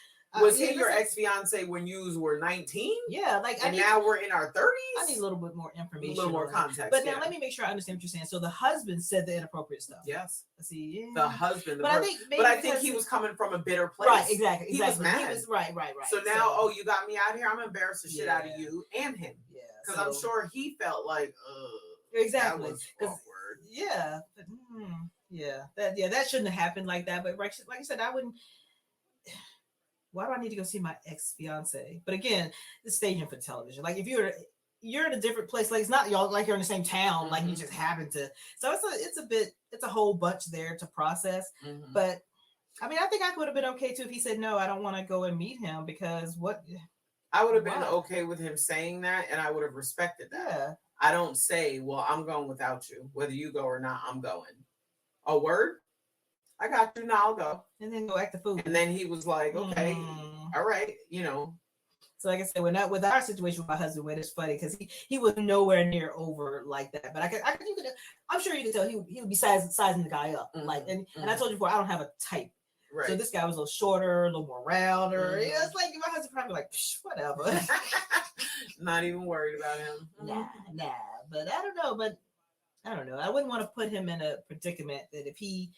Speaker 2: Was he your ex-fiance when you were 19?
Speaker 1: Yeah, like,
Speaker 2: and now we're in our 30s.
Speaker 1: I need a little bit more information,
Speaker 2: a little more context.
Speaker 1: But now let me make sure I understand what you're saying. So the husband said the inappropriate stuff.
Speaker 2: Yes.
Speaker 1: See,
Speaker 2: the husband.
Speaker 1: But I think
Speaker 2: he was coming from a bitter place.
Speaker 1: Right, exactly.
Speaker 2: He was mad.
Speaker 1: He was, right.
Speaker 2: So now, oh, you got me out here. I'm embarrassed the shit out of you and him.
Speaker 1: Yeah.
Speaker 2: Because I'm sure he felt like,
Speaker 1: exactly.
Speaker 2: That was awkward.
Speaker 1: Yeah. That shouldn't have happened like that. But like I said, I wouldn't. Why do I need to go see my ex-fiance? But again, the staging for television. Like, if you're in a different place, like, it's not y'all like you're in the same town, like you just happen to. So it's a whole bunch there to process. But I mean, I think I would have been okay too if he said no, I don't want to go and meet him, because what
Speaker 2: I would have been okay with him saying that, and I would have respected that.
Speaker 1: Yeah.
Speaker 2: I don't say, well, I'm going without you. Whether you go or not, I'm going. A word? I got you. Now I'll go.
Speaker 1: And then go act the fool.
Speaker 2: And then he was like, okay, all right, you know.
Speaker 1: So like I said, with our situation with my husband, when it's funny because he was nowhere near over like that. But I'm sure you could tell he would be sizing the guy up. Like, and I told you before, I don't have a type. Right. So this guy was a little shorter, a little more rounder. Yeah, it's like my husband probably like, whatever.
Speaker 2: Not even worried about him.
Speaker 1: Nah. But I don't know. I wouldn't want to put him in a predicament that if he,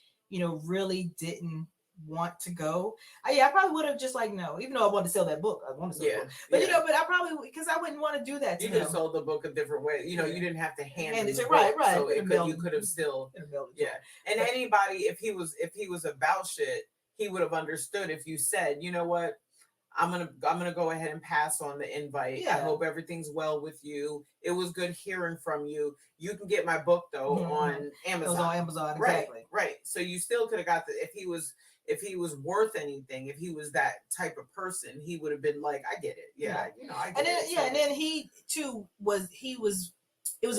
Speaker 1: really didn't want to go. I probably would have just like, no, even though I wanted to sell that book. I want to sell the book. But but I probably, because I wouldn't want to do that to him.
Speaker 2: You just sold the book a different way. You didn't have to hand it.
Speaker 1: Right.
Speaker 2: So you could have still, And anybody, if he was about shit, he would have understood if you said, you know what, I'm gonna go ahead and pass on the invite. I hope everything's well with you. It was good hearing from you. You can get my book though on Amazon. It was on Amazon, exactly. Right. So you still could have got if he was worth anything, if he was that type of person, he would have been like, I get it. Yeah. I get it. And
Speaker 1: then he too it was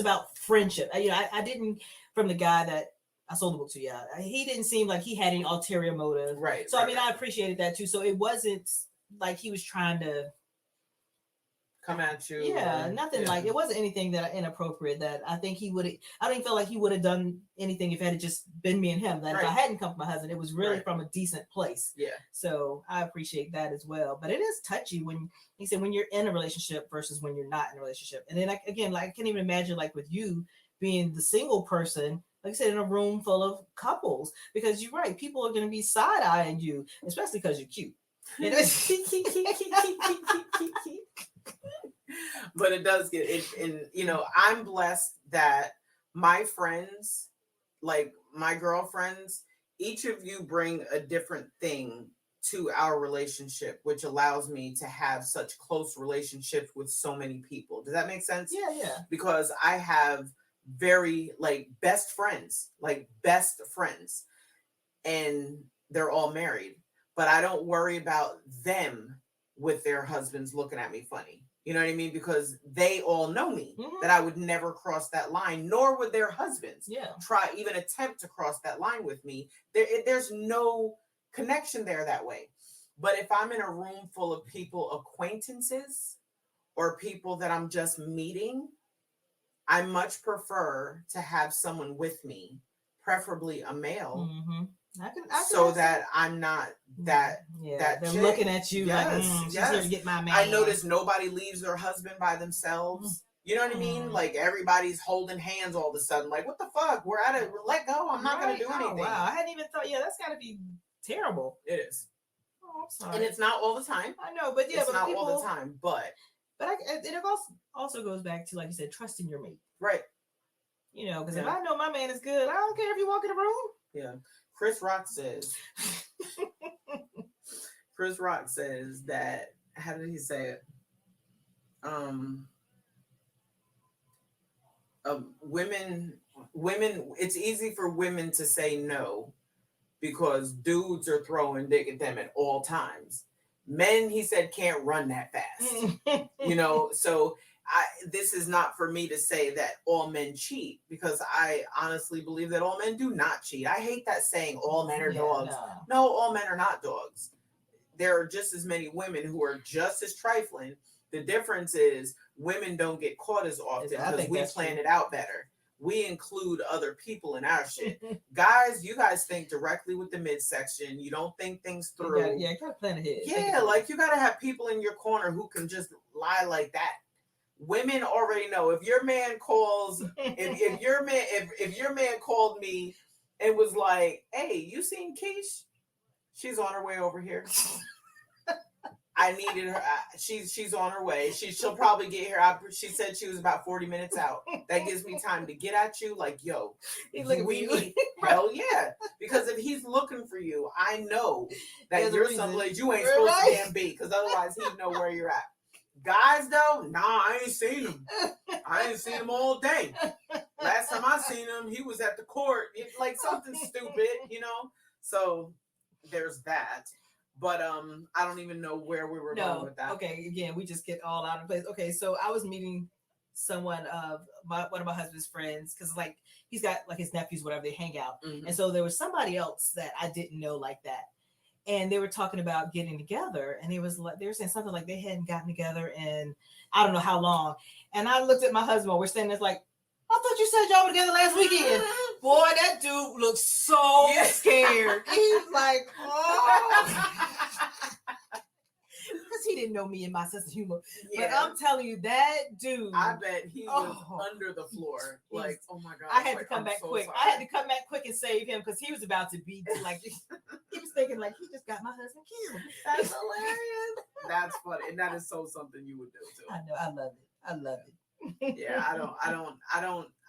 Speaker 1: about friendship. I didn't, from the guy that I sold the book to, he didn't seem like he had any ulterior motive. Right. So I appreciated that too. So it wasn't like he was trying to
Speaker 2: come at you.
Speaker 1: Nothing like, it wasn't anything that inappropriate that I think I didn't feel like he would have done anything if it had just been me and him. That if I hadn't come from my husband, it was really from a decent place. Yeah. So I appreciate that as well. But it is touchy when he said when you're in a relationship versus when you're not in a relationship. And then I can't even imagine like with you being the single person, like I said, in a room full of couples, because you're right, people are going to be side-eyeing you, especially because you're cute.
Speaker 2: But it does get it, and I'm blessed that my friends, like my girlfriends, each of you bring a different thing to our relationship, which allows me to have such close relationships with so many people. Does that make sense?
Speaker 1: Yeah.
Speaker 2: Because I have very best friends, and they're all married, but I don't worry about them with their husbands looking at me funny. You know what I mean? Because they all know me, that I would never cross that line, nor would their husbands try, even attempt to cross that line with me. There's no connection there that way. But if I'm in a room full of people, acquaintances, or people that I'm just meeting, I much prefer to have someone with me, preferably a male, so that I'm not that that
Speaker 1: they're
Speaker 2: chick.
Speaker 1: looking at you like she's here to get my man.
Speaker 2: I notice nobody leaves their husband by themselves. You know what I mean? Like everybody's holding hands all of a sudden. Like, what the fuck? We're at it. Let go. I'm not going to do anything.
Speaker 1: Wow, I hadn't even thought. Yeah, that's got to be terrible.
Speaker 2: It is.
Speaker 1: Oh, I'm sorry.
Speaker 2: And it's not all the time.
Speaker 1: I know, but
Speaker 2: it's not all the time. But
Speaker 1: it also goes back to, like you said, trusting your mate.
Speaker 2: Right.
Speaker 1: You know, because if I know my man is good, I don't care if you walk in the room.
Speaker 2: Yeah. Chris Rock says that, how did he say it? Women, it's easy for women to say no because dudes are throwing dick at them at all times. Men, he said, can't run that fast. You know, so this is not for me to say that all men cheat, because I honestly believe that all men do not cheat. I hate that saying all men are dogs. No, all men are not dogs. There are just as many women who are just as trifling. The difference is women don't get caught as often because we plan it out better. We include other people in our shit. Guys, you guys think directly with the midsection. You don't think things through.
Speaker 1: You gotta plan ahead.
Speaker 2: Yeah, like you gotta have people in your corner who can just lie like that. Women already know. If your man calls, if your man called me and was like, "Hey, you seen Keish? She's on her way over here. I needed her. She's on her way. She'll probably get here. She said she was about 40 minutes out. That gives me time to get at you. Like, yo, hell yeah. Because if he's looking for you, I know that you're someplace you ain't supposed to damn be. Because otherwise, he'd know where you're at. Guys, though, nah, I ain't seen him. I ain't seen him all day. Last time I seen him, he was at the court. It's like something stupid, you know. So there's that. But I don't even know where we were going with that.
Speaker 1: Okay, again, we just get all out of place. Okay, so I was meeting someone of one of my husband's friends, because like he's got like his nephews, whatever, they hang out. And so there was somebody else that I didn't know like that. And they were talking about getting together, and they were saying something like they hadn't gotten together in I don't know how long. And I looked at my husband, we're standing there like, I thought you said y'all were together last weekend. Boy, that dude looks so scared. He's like, oh. Because he didn't know me and my sense of humor. Yeah. But I'm telling you, that dude.
Speaker 2: I bet he was under the floor. Like, oh my God.
Speaker 1: I had to come back quick. Sorry. I had to come back quick and save him because he was about to be like, he was thinking like, he just got my husband killed.
Speaker 2: That's hilarious. That's funny. And that is something you would do too.
Speaker 1: I know. I love it. I love it.
Speaker 2: Yeah,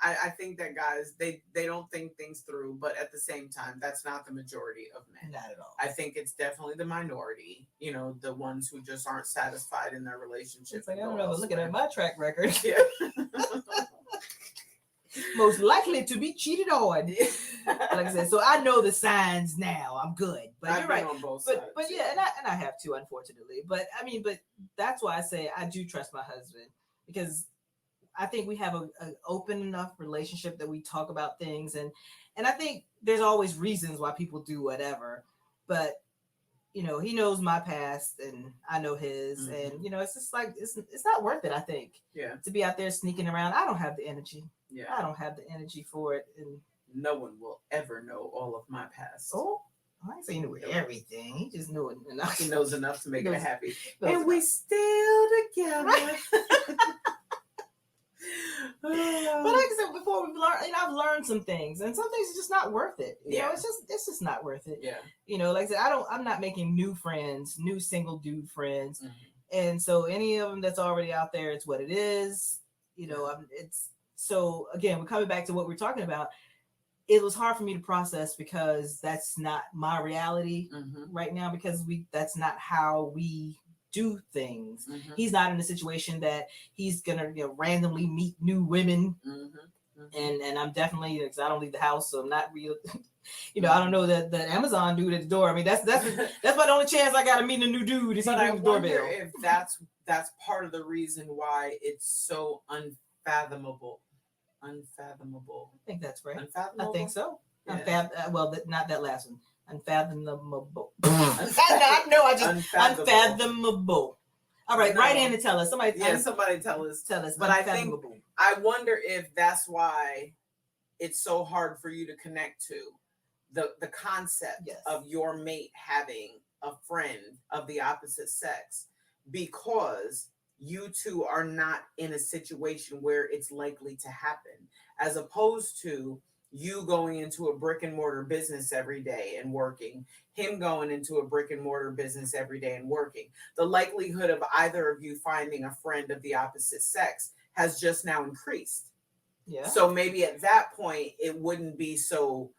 Speaker 2: I think that guys, they don't think things through, but at the same time, that's not the majority of men.
Speaker 1: Not at all.
Speaker 2: I think it's definitely the minority, you know, the ones who just aren't satisfied in their relationship.
Speaker 1: It's like, I don't know, but looking at my track record.
Speaker 2: Yeah.
Speaker 1: Most likely to be cheated on. Like I said, so I know the signs now. I'm good. But
Speaker 2: I've
Speaker 1: you're right.
Speaker 2: On both sides,
Speaker 1: but yeah, and I have too, unfortunately. But I mean, but that's why I say I do trust my husband, because I think we have an open enough relationship that we talk about things, and I think there's always reasons why people do whatever, but you know, he knows my past and I know his, and you know, it's just like it's not worth it. I think to be out there sneaking around. I don't have the energy. I don't have the energy for it, and
Speaker 2: no one will ever know all of my past.
Speaker 1: Oh, I ain't saying he knew everything. He just knew enough.
Speaker 2: He knows enough to make it happy, and we still together. Right?
Speaker 1: But like I said before, we've learned, I've learned some things, and some things are just not worth it. You know, it's just not worth it.
Speaker 2: Yeah.
Speaker 1: You know, like I said, I'm not making new friends, new single dude friends. And so any of them that's already out there, it's what it is. You know, it's so again, we're coming back to what we're talking about. It was hard for me to process because that's not my reality right now, because that's not how we do things. He's not in a situation that he's gonna randomly meet new women, and I'm definitely, because I don't leave the house, so I'm not real. You know, I don't know that the Amazon dude at the door. I mean, that's about the only chance I got to meet a new dude is he ring the doorbell.
Speaker 2: If that's that's part of the reason why it's so unfathomable.
Speaker 1: I think that's right.
Speaker 2: Unfathomable?
Speaker 1: I think so.
Speaker 2: Yeah.
Speaker 1: Not that last one. Unfathomable. Unfathomable. All right, write in and tell us. Somebody
Speaker 2: tell us.
Speaker 1: Tell us.
Speaker 2: But I wonder if that's why it's so hard for you to connect to the concept of your mate having a friend of the opposite sex, because you two are not in a situation where it's likely to happen, as opposed to you going into a brick and mortar business every day and working, him going into a brick and mortar business every day and working. The likelihood of either of you finding a friend of the opposite sex has just now increased.
Speaker 1: Yeah.
Speaker 2: So maybe at that point it wouldn't be so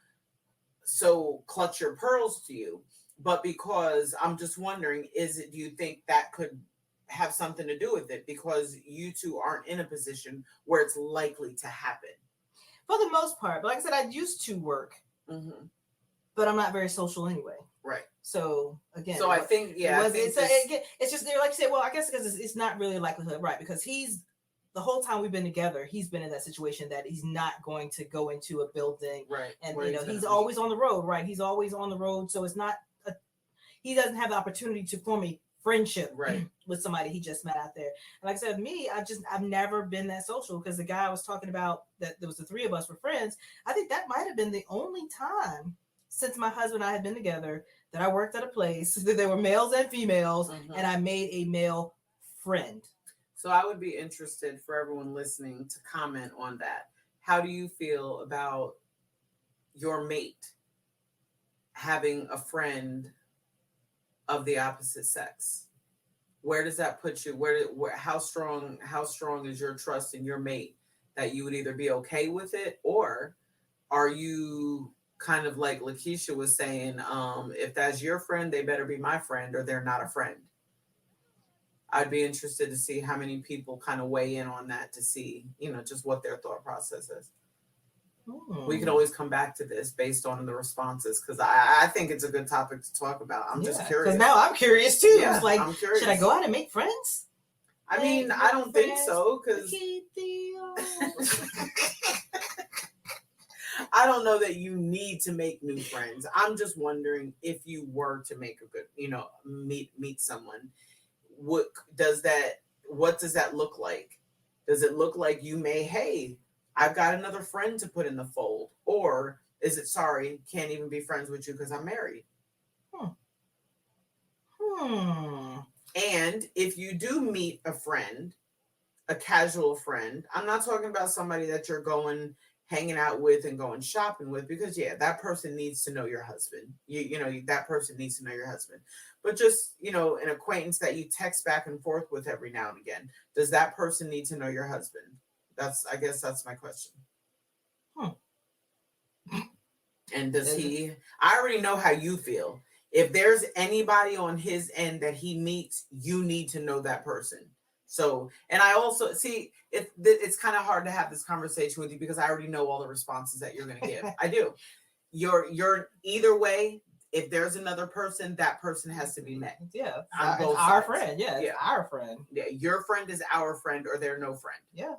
Speaker 2: clutch your pearls to you. But because I'm just wondering, do you think that could have something to do with it, because you two aren't in a position where it's likely to happen?
Speaker 1: For the most part. But like I said, I used to work, but I'm not very social anyway.
Speaker 2: Right.
Speaker 1: So again,
Speaker 2: I think
Speaker 1: it's just like you said. Well, I guess because it's not really a likelihood, right? Because the whole time we've been together, he's been in that situation that he's not going to go into a building,
Speaker 2: right?
Speaker 1: And he's always on the road, right? He's always on the road, so it's not. He doesn't have the opportunity to form a friendship with somebody he just met out there. And like I said, me, I've never been that social, because the guy I was talking about, that there was the three of us were friends. I think that might have been the only time since my husband and I had been together that I worked at a place that there were males and females, and I made a male friend.
Speaker 2: So I would be interested for everyone listening to comment on that. How do you feel about your mate having a friend of the opposite sex? Where does that put you? How strong is your trust in your mate that you would either be okay with it, or are you kind of like LaKeshia was saying, if that's your friend, they better be my friend, or they're not a friend? I'd be interested to see how many people kind of weigh in on that, to see, just what their thought process is. We can always come back to this based on the responses, because I think it's a good topic to talk about. I'm just curious.
Speaker 1: Because now I'm curious too.
Speaker 2: Yeah,
Speaker 1: it's like,
Speaker 2: I'm curious.
Speaker 1: Should I go out and make friends?
Speaker 2: I mean, I don't think so, because I don't know that you need to make new friends. I'm just wondering, if you were to make a good, meet someone, what does that look like? Does it look like you may, hey, I've got another friend to put in the fold? Or is it, sorry, can't even be friends with you because I'm married? And if you do meet a friend, a casual friend, I'm not talking about somebody that you're hanging out with and going shopping with, because that person needs to know your husband. That person needs to know your husband. But just, an acquaintance that you text back and forth with every now and again, does that person need to know your husband? I guess that's my question. And does I already know how you feel. If there's anybody on his end that he meets, you need to know that person. So, and I also see it's kind of hard to have this conversation with you, because I already know all the responses that you're going to give. I do. You're either way. If there's another person, that person has to be met.
Speaker 1: Yeah,
Speaker 2: on both
Speaker 1: our
Speaker 2: sides.
Speaker 1: friend. Yeah, it's our friend.
Speaker 2: Yeah, your friend is our friend, or they're no friend.
Speaker 1: Yeah.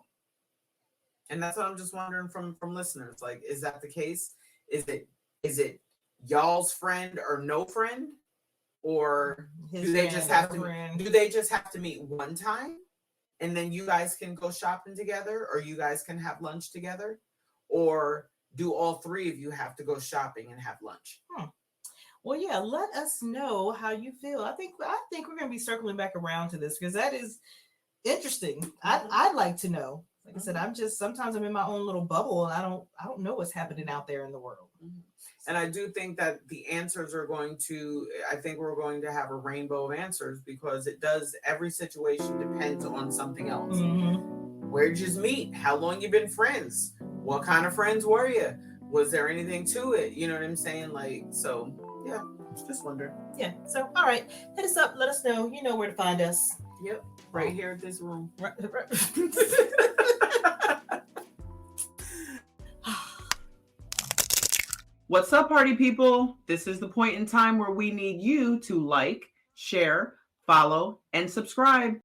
Speaker 2: And that's what I'm just wondering from listeners. Like, is that the case? Is it y'all's friend or no friend? Or do they just have to meet one time, and then you guys can go shopping together, or you guys can have lunch together? Or do all three of you have to go shopping and have lunch?
Speaker 1: Well, yeah, let us know how you feel. I think we're going to be circling back around to this, because that is interesting. I'd like to know. Like I said, sometimes I'm in my own little bubble, and I don't know what's happening out there in the world.
Speaker 2: And I do think that the answers we're going to have a rainbow of answers, because every situation depends on something else. Where'd you meet? How long you been friends? What kind of friends were you? Was there anything to it? You know what I'm saying? Like, so yeah, just wonder.
Speaker 1: Yeah. So, all right, hit us up. Let us know. You know where to find us.
Speaker 2: Yep. Right here at this room.
Speaker 1: Right.
Speaker 2: What's up, party people? This is the point in time where we need you to like, share, follow, and subscribe.